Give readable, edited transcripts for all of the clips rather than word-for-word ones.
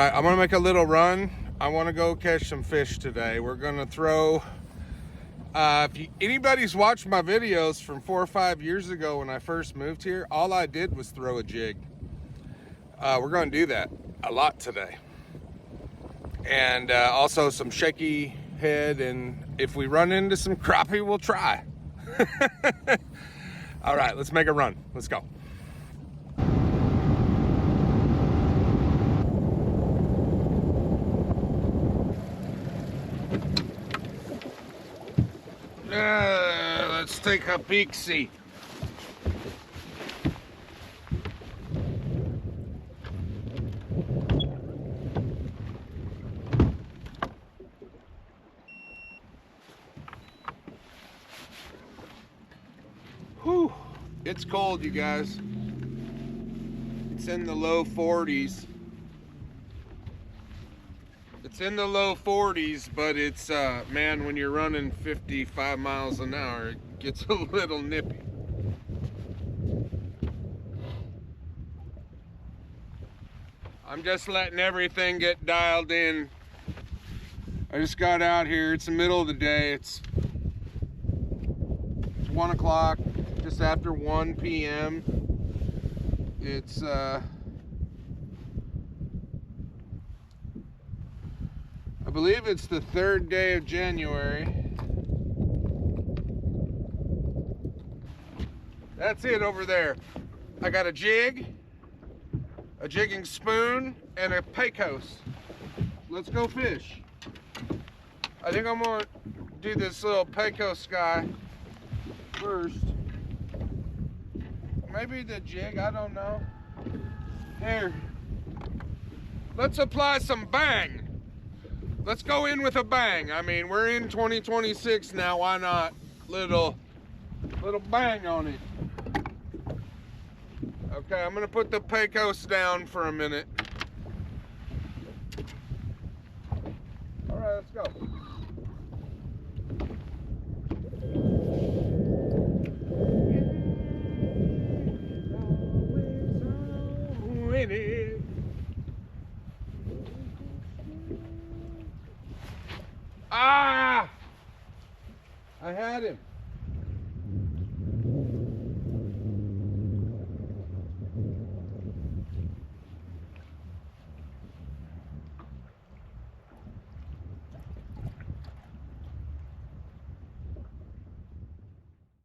right, I'm gonna make a little run. I want to go catch some fish today. We're gonna throw. If anybody's watched my videos from 4 or 5 years ago when I first moved here, all I did was throw a jig. We're gonna do that a lot today, and also some shaky head. And if we run into some crappie, we'll try. All right, let's make a run. Let's go. Let's take a peek-see. Whew, it's cold, you guys. It's in the low 40s. It's in the low 40s, but it's, man, when you're running 55 miles an hour, it gets a little nippy. I'm just letting everything get dialed in. I just got out here. It's the middle of the day. It's 1 o'clock, just after 1 p.m. It's, I believe it's the 3rd day of January. That's it over there. I got a jig, a jigging spoon, and a pecos. Let's go fish. I think I'm gonna do this little pecos guy first. Maybe the jig, I don't know. Here, let's apply some bang. Let's go in with a bang. I mean, we're in 2026 now. Why not? Little bang on it. Okay, I'm gonna put the pecos down for a minute. All right, let's go. Ah! I had him.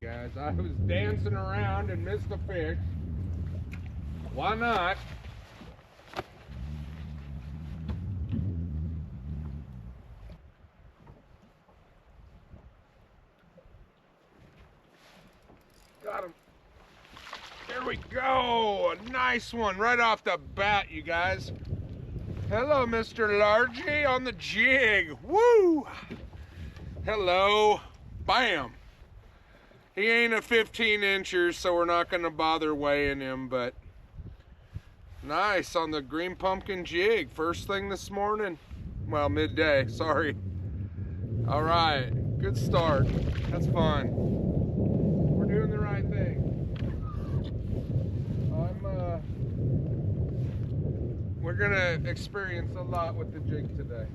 Guys, I was dancing around and missed a fish. Why not? Got him. There we go. A nice one right off the bat, you guys. Hello, Mr. Largy on the jig. Woo! Hello. Bam. He ain't a 15-incher, so we're not going to bother weighing him, but nice on the green pumpkin jig. First thing this morning. Well, midday, sorry. All right, good start. That's fun. We're doing the right thing. We're going to experience a lot with the jig today.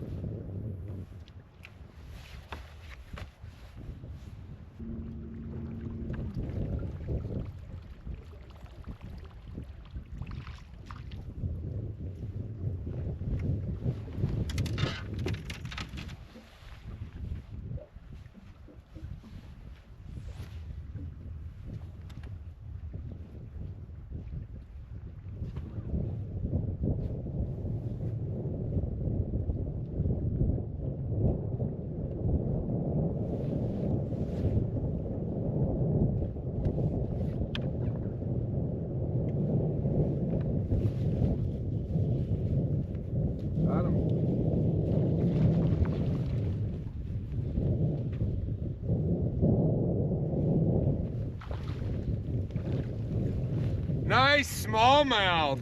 Nice smallmouth.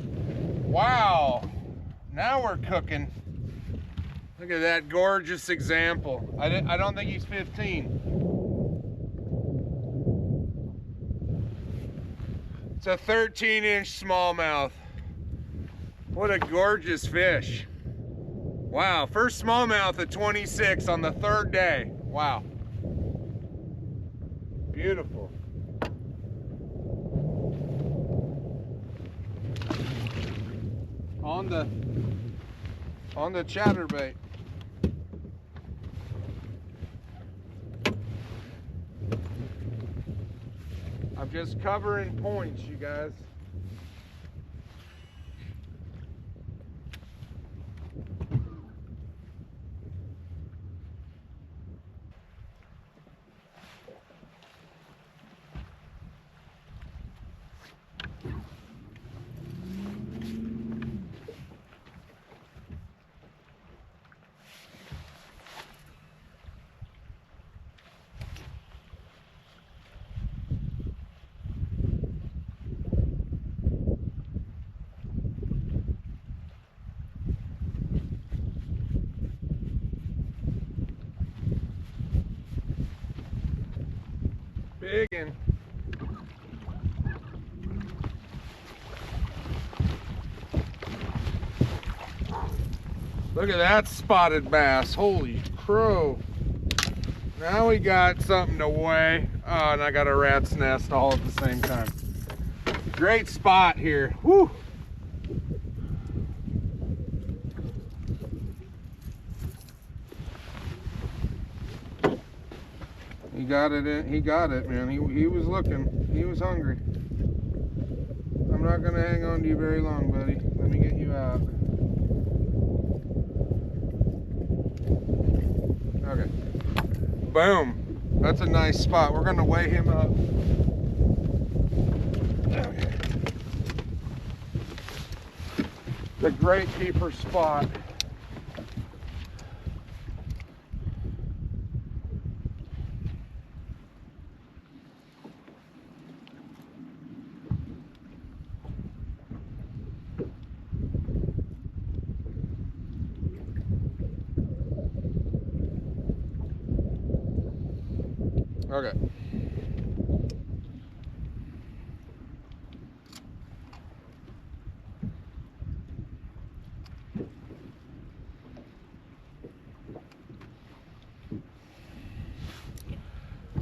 Wow. Now we're cooking. Look at that gorgeous example. I don't think he's 15. It's a 13-inch smallmouth. What a gorgeous fish. Wow, first smallmouth at 26 on the third day. Wow. Beautiful. On the chatterbait. I'm just covering points, you guys. Big one. Look at that spotted bass. Holy crow. Now we got something to weigh. Oh, and I got a rat's nest all at the same time. Great spot here. Woo! He got it in. He got it, man. He was looking. He was hungry. I'm not gonna hang on to you very long, buddy. Let me get you out. Okay. Boom. That's a nice spot. We're gonna weigh him up. Okay. The great keeper spot. Okay.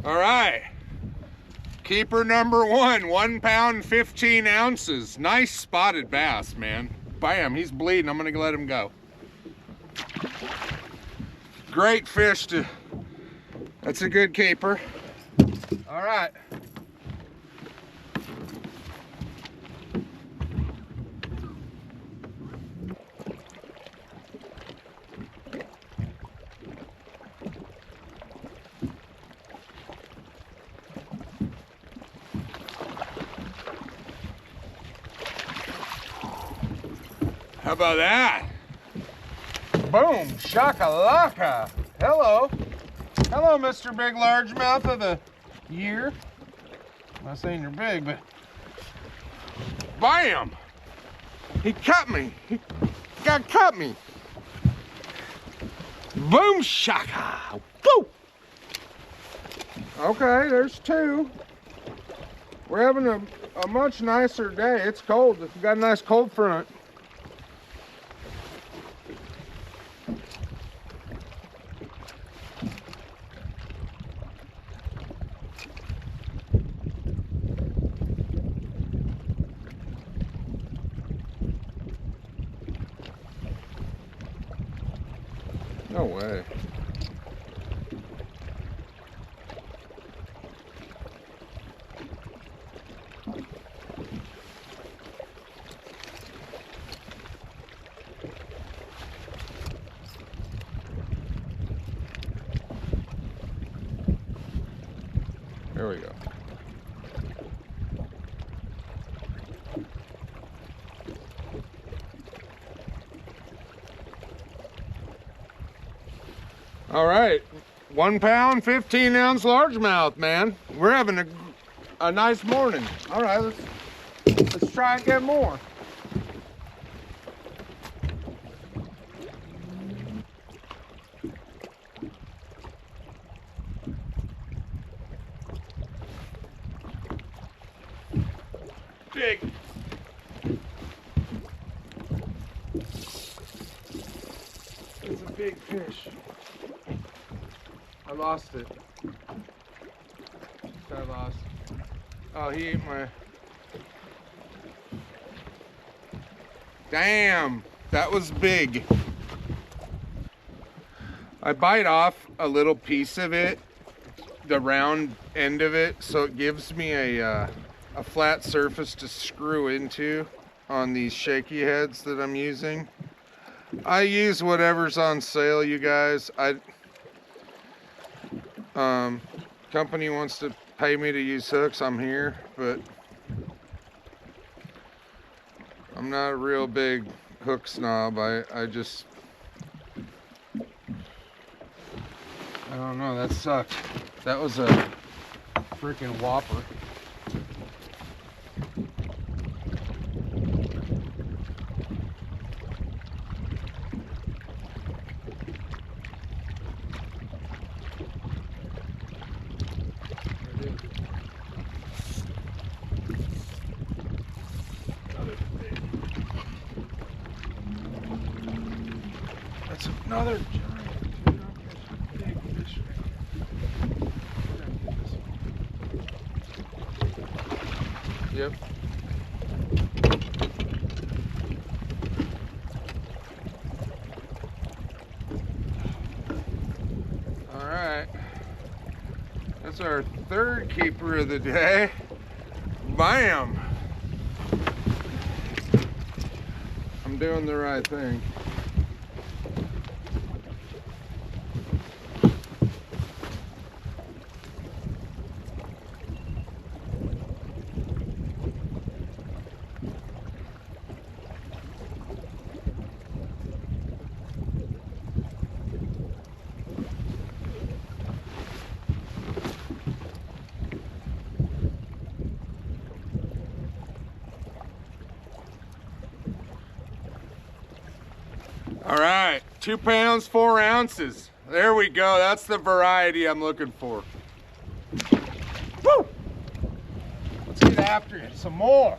All right. Keeper number 1 pound, 15 ounces. Nice spotted bass, man. Bam, he's bleeding. I'm gonna let him go. Great fish to, that's a good keeper. All right. How about that? Boom, shakalaka. Hello. Hello, Mr. Big Largemouth of the year. I'm not saying you're big, but bam! He cut me. He cut me. Boom shaka. Woo! Okay, there's 2. We're having a much nicer day. It's cold. We've got a nice cold front. No way. There we go. All right, 1 pound, 15 ounce largemouth, man. We're having a nice morning. All right, let's try and get more. Big. big fish. I lost it. I lost. Oh, he ate my... Damn, that was big. I bite off a little piece of it, the round end of it, so it gives me a flat surface to screw into on these shaky heads that I'm using. I use whatever's on sale, you guys. Company wants to pay me to use hooks, I'm here, but I'm not a real big hook snob. I don't know, that sucked. That was a freaking whopper. That's another giant, dude. I'm catching big fish right now. Yep. All right. That's our third keeper of the day. Bam! I'm doing the right thing. All right, 2 pounds, 4 ounces. There we go. That's the variety I'm looking for. Woo! Let's get after it some more.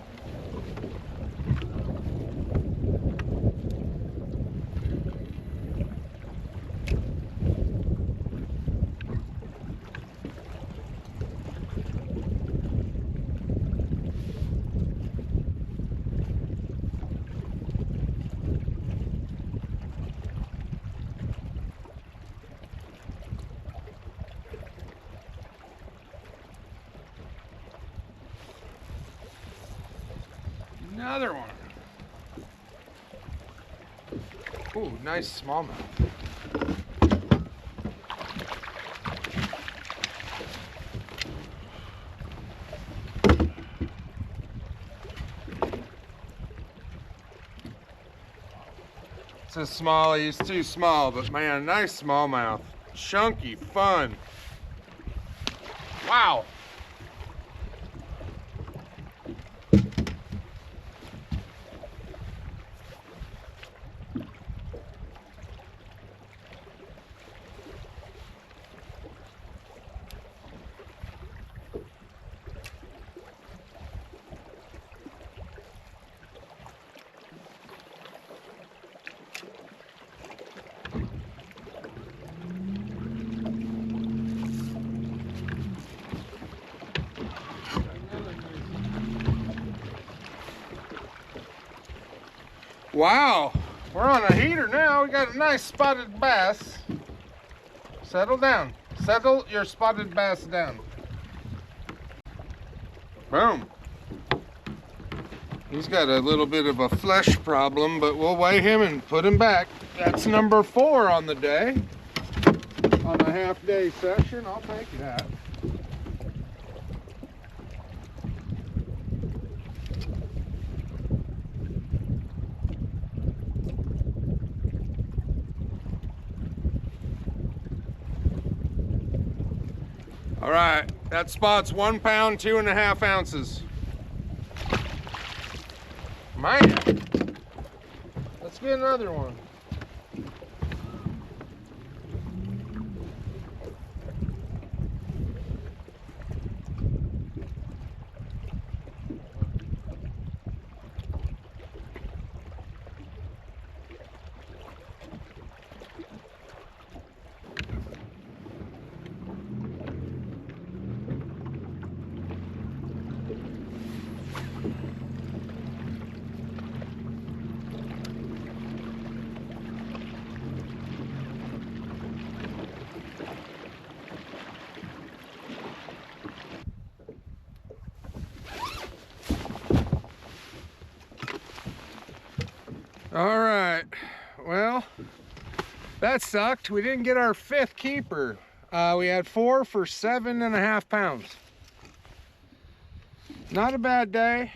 Another one. Ooh, nice smallmouth. It's a small, he's too small, but man, nice smallmouth. Chunky, fun. Wow. Wow, we're on a heater now. We got a nice spotted bass. Settle down. Settle your spotted bass down. Boom. He's got a little bit of a flesh problem, but we'll weigh him and put him back. That's number 4 on the day. On a half-day session, I'll take that. All right, that spot's 1 pound, 2.5 ounces. Man, let's get another one. All right, well, that sucked. We didn't get our 5th keeper. We had 4 for 7.5 pounds. Not a bad day.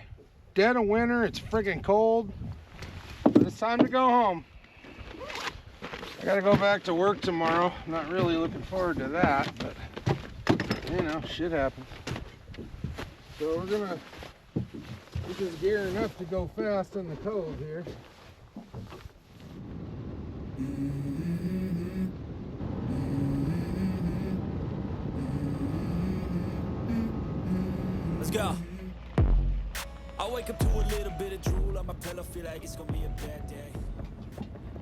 Dead of winter, it's freaking cold. But it's time to go home. I gotta go back to work tomorrow. I'm not really looking forward to that, but you know, shit happens. So we're just gearing up to go fast in the cove here. Let's go. I wake up to a little bit of drool on my pillow, feel like it's gonna be a bad day.